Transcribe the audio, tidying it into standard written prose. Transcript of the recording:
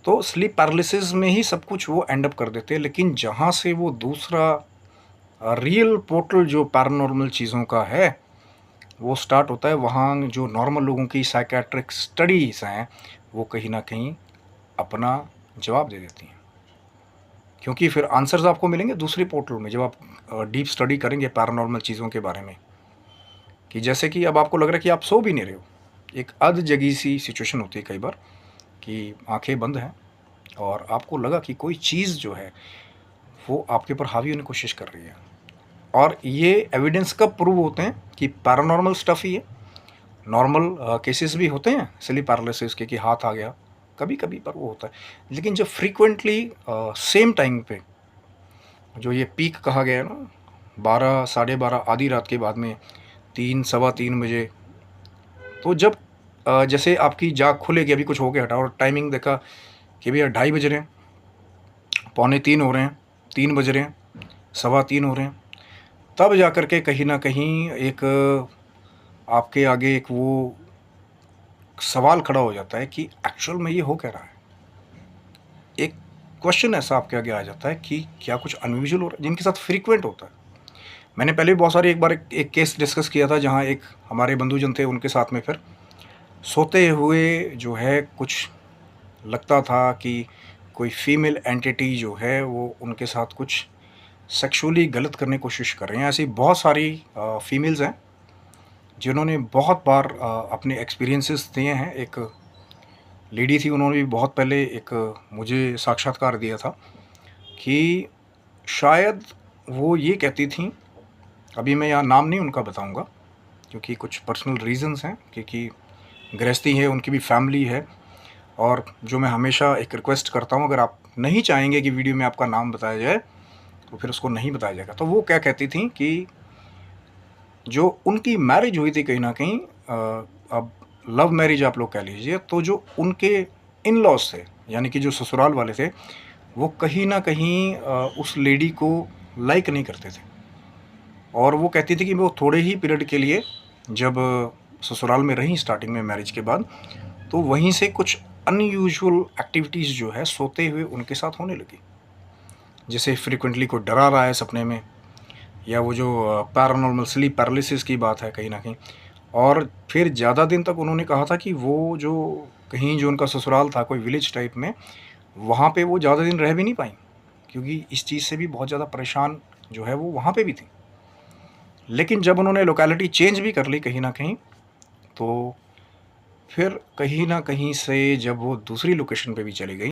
तो sleep paralysis में ही सब कुछ वो एंड अप कर देते हैं। लेकिन जहाँ से वो दूसरा रियल पोर्टल जो पैरानॉर्मल चीज़ों का है, वो स्टार्ट होता है, वहाँ जो नॉर्मल लोगों की साइकियाट्रिक स्टडीज़ हैं, वो कहीं न कहीं अपना जवाब दे देती हैं। क्योंकि फिर आंसर्स आपको मिलेंगे दूसरे पोर्टल में, जब आप डीप स्टडी करेंगे पैरानॉर्मल चीज़ों के बारे में। कि जैसे कि अब आपको लग रहा है कि आप सो भी नहीं रहे हो। एक अधजगी सी सिचुएशन होती है कई बार कि आँखें बंद हैं और आपको लगा कि कोई चीज़ जो है, वो आपके ऊपर हावी होने की कोशिश कर रही है। और ये एविडेंस कब प्रूव होते हैं कि पैरानॉर्मल स्टफ़ ही है। नॉर्मल केसेस भी होते हैं स्लीप पैरालिसिस के कि हाथ आ गया, कभी-कभी पर वो होता है। लेकिन जब फ्रीक्वेंटली सेम टाइम पे, जो ये पीक कहा गया है ना, 12 साढ़े 12 आधी रात के बाद में 3 सवा 3 बजे, तो जब जैसे आपकी जाग खुलेगी, अभी कुछ हो गया हटा और टाइमिंग देखा कि भैया 2:30 बज रहे हैं, पौने 3 हो रहे हैं, 3 बज रहे हैं, सवा 3 हो रहे हैं, तब जा कर के कहीं न कहीं एक आपके आगे एक वो सवाल खड़ा हो जाता है कि एक्चुअल में ये हो क्या रहा है? एक क्वेश्चन ऐसा आपके आगे आ जाता है कि क्या कुछ अनयूजुअल हो रहा है, जिनके साथ फ्रीक्वेंट होता है। मैंने पहले भी बहुत सारी एक बार एक केस डिस्कस किया था, जहाँ एक हमारे बंधुजन थे, उनके साथ में फिर सोते हुए जो है कुछ लगता था कि कोई फीमेल एंटिटी जो है वो उनके साथ कुछ सेक्सुअली गलत करने की कोशिश कर रहे हैं। ऐसी बहुत सारी फीमेल्स हैं जिन्होंने बहुत बार अपने एक्सपीरियंसेस दिए हैं। एक लेडी थी, उन्होंने भी बहुत पहले एक मुझे साक्षात्कार दिया था कि शायद वो ये कहती थीं, अभी मैं यहाँ नाम नहीं उनका बताऊंगा क्योंकि कुछ पर्सनल रीज़न्स हैं, क्योंकि गृहस्थी है, उनकी भी फैमिली है। और जो मैं हमेशा एक रिक्वेस्ट करता हूँ, अगर आप नहीं चाहेंगे कि वीडियो में आपका नाम बताया जाए तो फिर उसको नहीं बताया जाएगा। तो वो क्या कहती थी कि जो उनकी मैरिज हुई थी कहीं न कहीं, अब लव मैरिज आप लोग कह लीजिए, तो जो उनके इन-लॉज़ थे, यानी कि जो ससुराल वाले थे, वो कहीं न कहीं उस लेडी को लाइक नहीं करते थे। और वो कहती थी कि वो थोड़े ही पीरियड के लिए जब ससुराल में रहीं स्टार्टिंग में मैरिज के बाद, तो वहीं से कुछ अनयूजुअल एक्टिविटीज़ जो है सोते हुए उनके साथ होने लगी। जैसे फ्रीक्वेंटली कोई डरा रहा है सपने में, या वो जो पैरानॉर्मल स्लीप पैरालिसिस की बात है कहीं न कहीं। और फिर ज़्यादा दिन तक उन्होंने कहा था कि वो जो कहीं जो उनका ससुराल था कोई विलेज टाइप में, वहाँ पे वो ज़्यादा दिन रह भी नहीं पाईं, क्योंकि इस चीज़ से भी बहुत ज़्यादा परेशान जो है वो वहाँ पे भी थी। लेकिन जब उन्होंने लोकेलिटी चेंज भी कर ली कहीं न कहीं, तो फिर कहीं न कहीं से जब वो दूसरी लोकेशन पे भी चली गई,